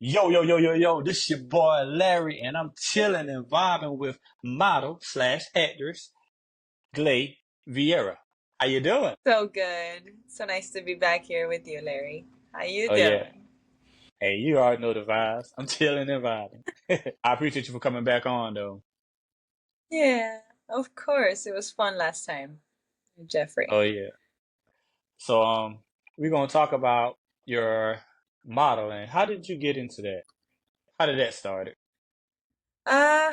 Yo, yo, yo, yo, yo, this your boy Larry, and I'm chilling and vibing with model slash actress Gley Viera. How you doing? So good. So nice to be back here with you, Larry. How you Oh yeah. doing? Hey, you already know the vibes. I'm chilling and vibing. I appreciate you for coming back on though. Yeah, of course. It was fun last time, Oh Jeffrey. yeah. So we're gonna talk about your modeling. How did you get into that? How did that start? Uh,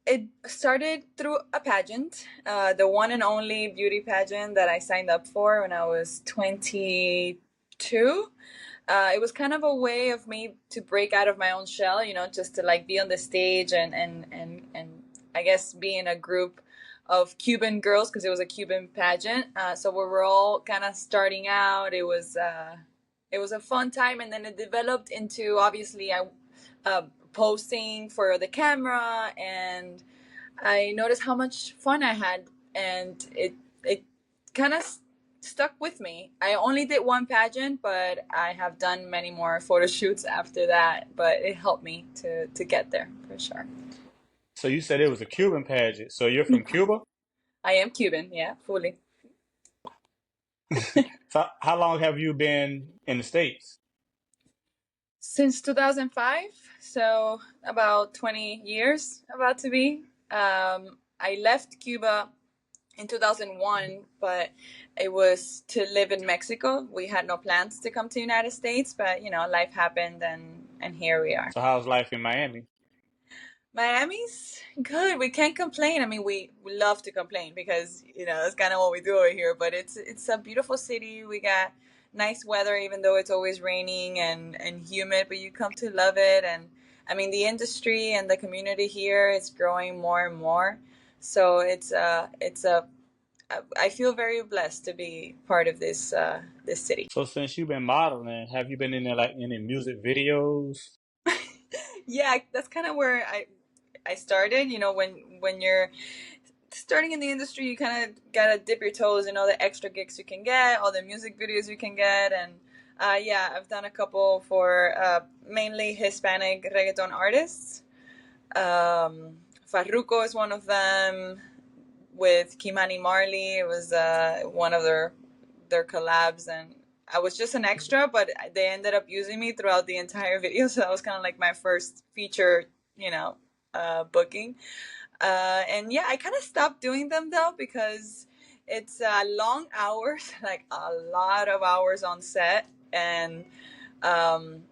it started through a pageant, the one and only beauty pageant that I signed up for when I was 22. It was kind of a way of me to break out of my own shell, just to like be on the stage and I guess be in a group of Cuban girls because it was a Cuban pageant. So we were all kind of starting out. It was a fun time, and then it developed into obviously I posting for the camera, and I noticed how much fun I had, and it kind of stuck with me. I only did one pageant, but I have done many more photo shoots after that. But it helped me to get there for sure. So you said it was a Cuban pageant. So you're from Cuba? I am Cuban, yeah, fully. So how long have you been in the States? Since 2005, so about 20 years about to be. I left Cuba in 2001, but it was to live in Mexico. We had no plans to come to the United States, but life happened, and here we are. So how's life in Miami? Miami's good. We can't complain. I mean, we love to complain because that's kind of what we do over here. But it's a beautiful city. We got nice weather, even though it's always raining and humid. But you come to love it. And I mean, the industry and the community here is growing more and more. So it's a I feel very blessed to be part of this city. So since you've been modeling, have you been in there like any music videos? Yeah, that's kind of where I started. When you're starting in the industry, you kind of gotta dip your toes in all the extra gigs you can get, all the music videos you can get, and yeah, I've done a couple for mainly Hispanic reggaeton artists. Farruko is one of them. With Kimani Marley, it was one of their collabs, and I was just an extra, but they ended up using me throughout the entire video, so that was kind of like my first feature, booking. And yeah, I kind of stopped doing them though because it's long hours, like a lot of hours on set, and um,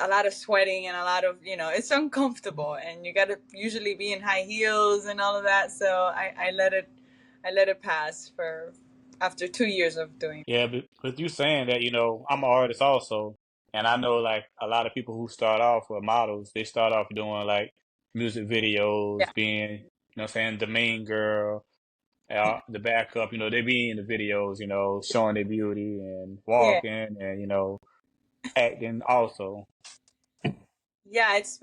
a lot of sweating and a lot of it's uncomfortable, and you got to usually be in high heels and all of that. So I let it pass for after 2 years of doing. Yeah, but with you saying that, I'm an artist also, and I know like a lot of people who start off with models, they start off doing like music Yeah, videos, being, saying the main girl, the backup, they be in the videos, showing their beauty and yeah, walking and, acting also. yeah. It's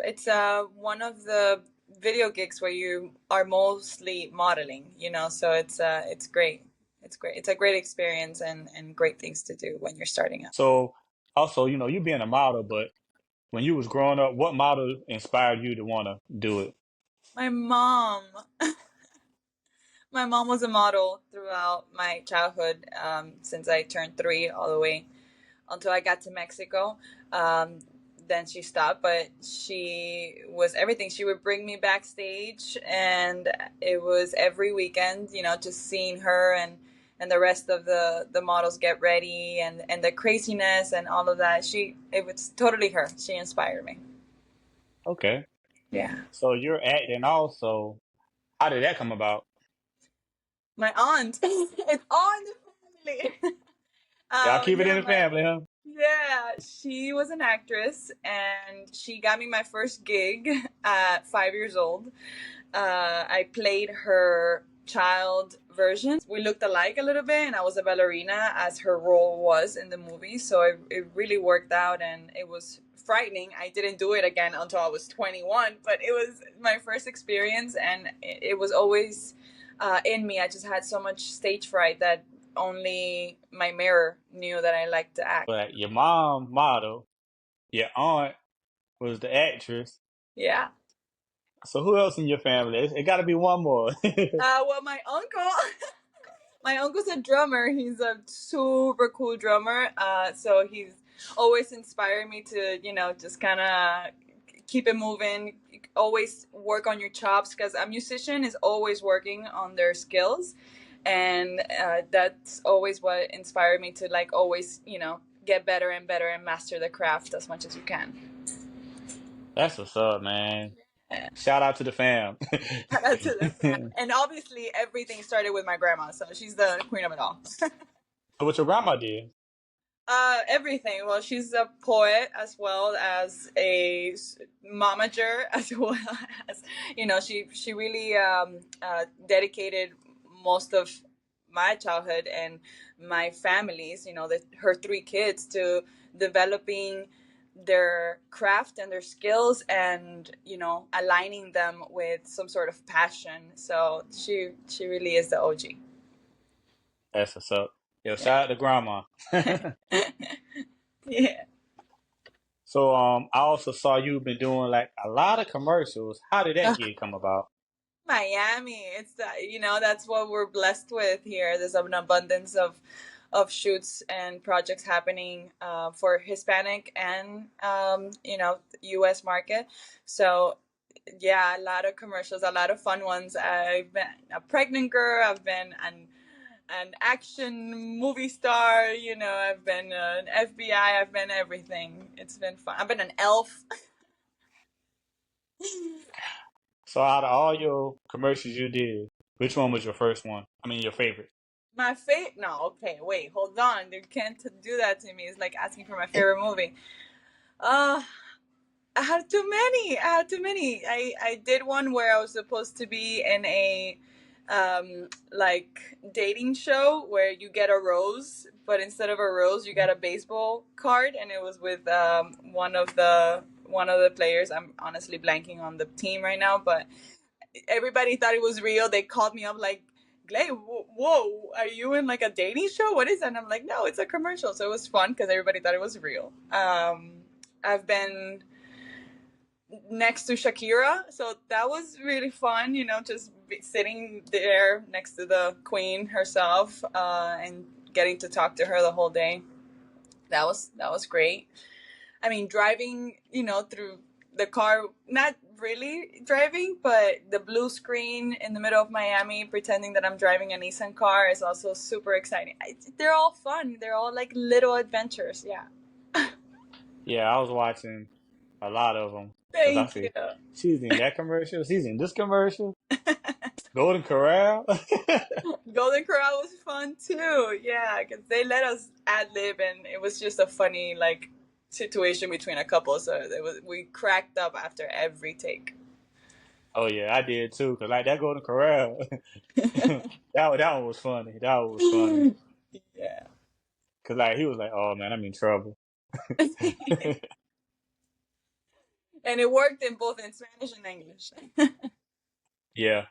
one of the video gigs where you are mostly modeling, so it's great. It's great. It's a great experience, and great things to do when you're starting out. So also, you being a model, but when you was growing up, what model inspired you to want to do it? My mom. My mom was a model throughout my childhood, since I turned 3 all the way until I got to Mexico. Um, then she stopped, but she was everything. She would bring me backstage, and it was every weekend, just seeing her and the rest of the models get ready, and the craziness and all of that. It was totally her. She inspired me. Okay. Yeah. So you're acting also. How did that come about? My aunt. It's all in the family. Y'all keep it in Yeah, the family, huh? yeah, she was an actress, and she got me my first gig at 5 years old. I played her child version. We looked alike a little bit, and I was a ballerina as her role was in the movie. So it really worked out, and it was frightening. I didn't do it again until I was 21, but it was my first experience, and it was always in me. I just had so much stage fright that only my mirror knew that I liked to act. But your mom model, your aunt was the actress. Yeah. So who else in your family? It got to be one more. Well, my uncle. My uncle's a drummer. He's a super cool drummer. So he's always inspired me to, just kind of keep it moving. Always work on your chops, because a musician is always working on their skills, and that's always what inspired me to like always, get better and better and master the craft as much as you can. That's what's up, man. Yeah. Shout out to the fam. Shout out to the fam. And obviously, everything started with my grandma, so she's the queen of it all. So what your grandma did? Everything. Well, she's a poet as well as a momager, as well as she really dedicated most of my childhood and my family's, her three kids, to developing their craft and their skills, and aligning them with some sort of passion. So she really is the OG. That's what's up. Yo, Yeah. shout out to grandma. Yeah. So I also saw you've been doing like a lot of commercials. How did that gig come about? Miami. It's that's what we're blessed with here. There's an abundance of shoots and projects happening for Hispanic and U.S. market. So yeah, a lot of commercials, a lot of fun ones. I've been a pregnant girl. I've been an action movie star. I've been an FBI. I've been everything. It's been fun. I've been an elf. So out of all your commercials you did, which one was your first one? I mean, your favorite? My favorite? No, okay, wait, hold on. You can't do that to me. It's like asking for my favorite movie. Uh, I had too many. I did one where I was supposed to be in a like dating show where you get a rose, but instead of a rose, you get a baseball card, and it was with one of the players. I'm honestly blanking on the team right now, but everybody thought it was real. They called me up like, Gley, whoa, are you in like a dating show? What is that? And I'm like, no, it's a commercial. So it was fun because everybody thought it was real. I've been next to Shakira, so that was really fun. Just sitting there next to the queen herself, and getting to talk to her the whole day. That was great. I mean, driving, through the car, not really driving, but the blue screen in the middle of Miami, pretending that I'm driving a Nissan car, is also super exciting. They're all fun. They're all like little adventures. Yeah. Yeah, I was watching a lot of them because I Thank you. see she's in that commercial. She's in this commercial. Golden Corral. Golden Corral was fun too. Yeah, because they let us ad lib, and it was just a funny like situation between a couple. So we cracked up after every take. Oh yeah, I did too. Cause like that Golden Corral, that one was funny. That one was funny. Yeah. Cause like he was like, "Oh man, I'm in trouble." And it worked in Spanish and English. Yeah.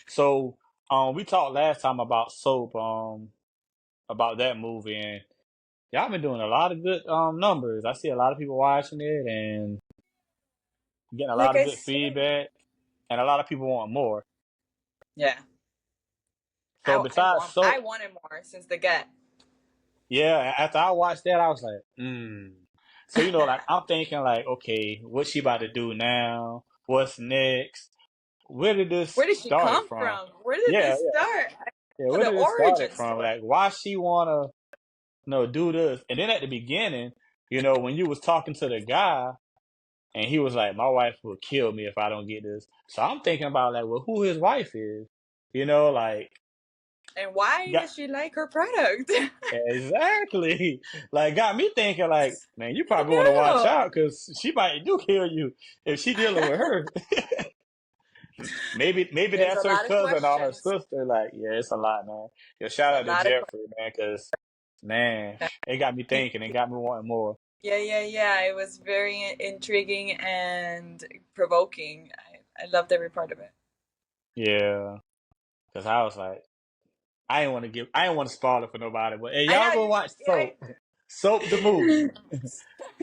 So we talked last time about Soap, about that movie, and y'all been doing a lot of good numbers. I see a lot of people watching it and getting a lot Like of I good said, feedback, and a lot of people want more. yeah, So I besides want I Soap, wanted more since the get. yeah, after I watched that, I was like, So like I'm thinking like, okay, what's she about to do now? What's next? Where did this Where did she started come from? from? Where did Yeah, this start? yeah. Oh, Where the did it started origin from? story. Like, why she wanna, do this? And then at the beginning, when you was talking to the guy, and he was like, "My wife will kill me if I don't get this." So I'm thinking about like, well, who his wife is? Like, And why got does she like her product? exactly, like got me thinking like, man, you I probably want to watch know. out because she might do kill you if she dealing with her. Maybe There's a that's her lot of cousin or her questions. sister. Like, yeah, it's a lot, man. Yo, shout There's out a to lot of Jeffrey, man, because man, it got me thinking. It got me wanting more. Yeah, yeah, yeah. It was very intriguing and provoking. I loved every part of it. Yeah, because I was like, I didn't want to spoil it for nobody, but hey, I y'all know go you. watch Soap, Soap the movie.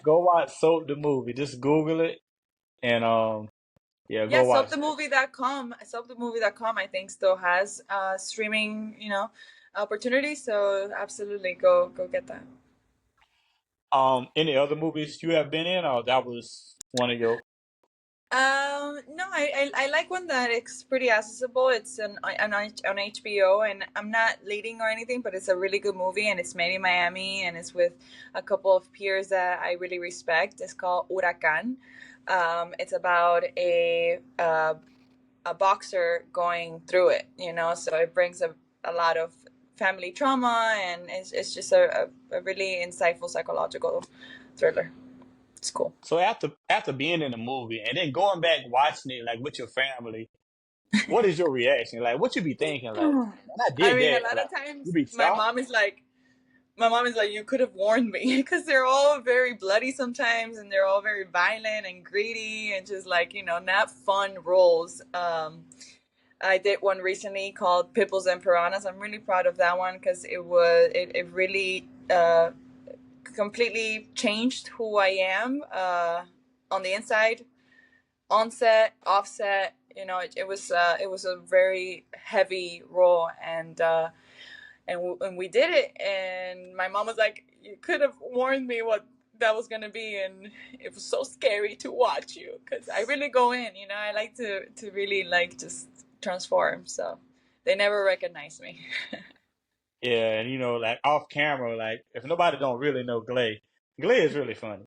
Go watch Soap the movie. Just Google it. And yeah, Yeah, go watch that. Soapthemovie.com I think still has streaming, opportunities, so absolutely go get that. Any other movies you have been in, or that was one of your? No, I like one that it's pretty accessible. It's on HBO, and I'm not leading or anything, but it's a really good movie, and it's made in Miami, and it's with a couple of peers that I really respect. It's called Huracan. It's about a boxer going through it, so it brings a lot of family trauma, and it's just a really insightful psychological thriller. It's cool. So after being in the movie and then going back watching it like with your family, what is your reaction? Like, what you be thinking? Like, man, I I did mean, a that. lot Like, of you times be shocked. my mom is like, you could have warned me, because they're all very bloody sometimes, and they're all very violent and greedy, and just like, not fun roles. I did one recently called Pimples and Piranhas. I'm really proud of that one because it really completely changed who I am on the inside, on set, offset. It was a very heavy role, and we did it. And my mom was like, "You could have warned me what that was gonna be," and it was so scary to watch you because I really go in. I like to really like just transform. So they never recognize me. Yeah, and like off camera, like if nobody don't really know Gley, Gley is really funny.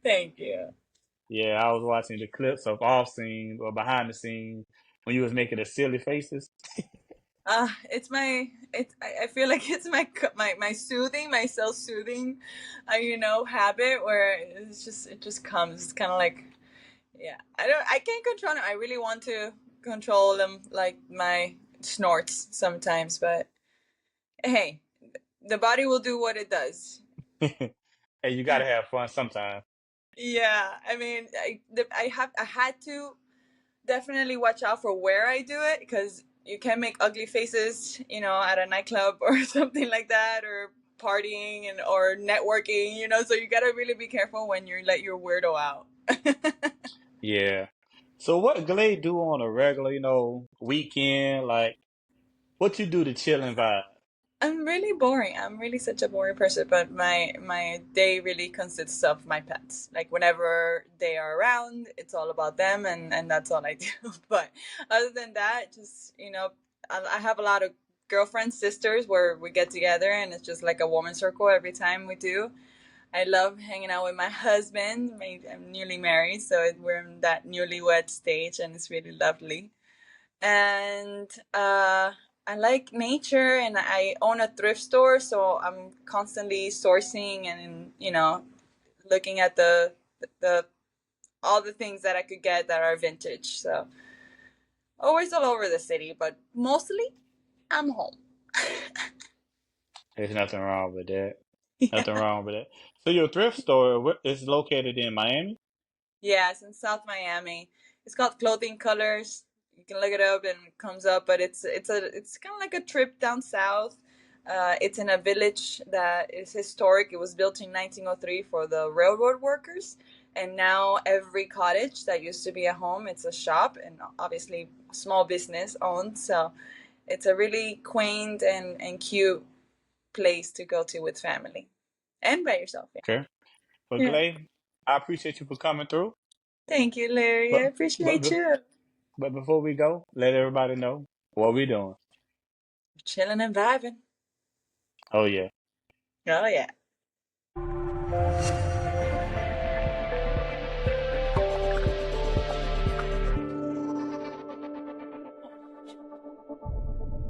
Thank you. Yeah, I was watching the clips of off scene or behind the scenes when you was making the silly faces. It's my it's I feel like it's my soothing, my self soothing, habit, where it just comes. It's kind of like, yeah, I can't control it. I really want to control them, like my snorts sometimes, but hey, the body will do what it does. Hey, you gotta have fun sometimes. Yeah, I mean, I had to definitely watch out for where I do it, because you can make ugly faces, at a nightclub or something like that, or partying and or networking, so you gotta really be careful when you let your weirdo out. Yeah. So what Gley do on a regular, weekend? Like, what you do to chill and vibe? I'm really boring. I'm really such a boring person, but my day really consists of my pets. Like whenever they are around, it's all about them, and that's all I do. But other than that, just I have a lot of girlfriends, sisters, where we get together, and it's just like a woman circle every time we do. I love hanging out with my husband. I'm newly married, so we're in that newlywed stage, and it's really lovely. And I like nature, and I own a thrift store, so I'm constantly sourcing and looking at the all the things that I could get that are vintage. So always all over the city, but mostly I'm home. There's nothing wrong with that. Nothing Yeah. wrong with that. So your thrift store is located in Miami? Yeah, it's in South Miami. It's called Clothing Colors. You can look it up and it comes up, but it's kind of like a trip down south. It's in a village that is historic. It was built in 1903 for the railroad workers, and now every cottage that used to be a home, it's a shop, and obviously small business owned. So it's a really quaint and cute place to go to with family and by yourself. Yeah. Okay. But Yeah. Gley, I appreciate you for coming through. Thank you, Larry. I But but appreciate bef- you. but before we go, let everybody know what we doing. Chilling and vibing. Oh yeah. Oh yeah.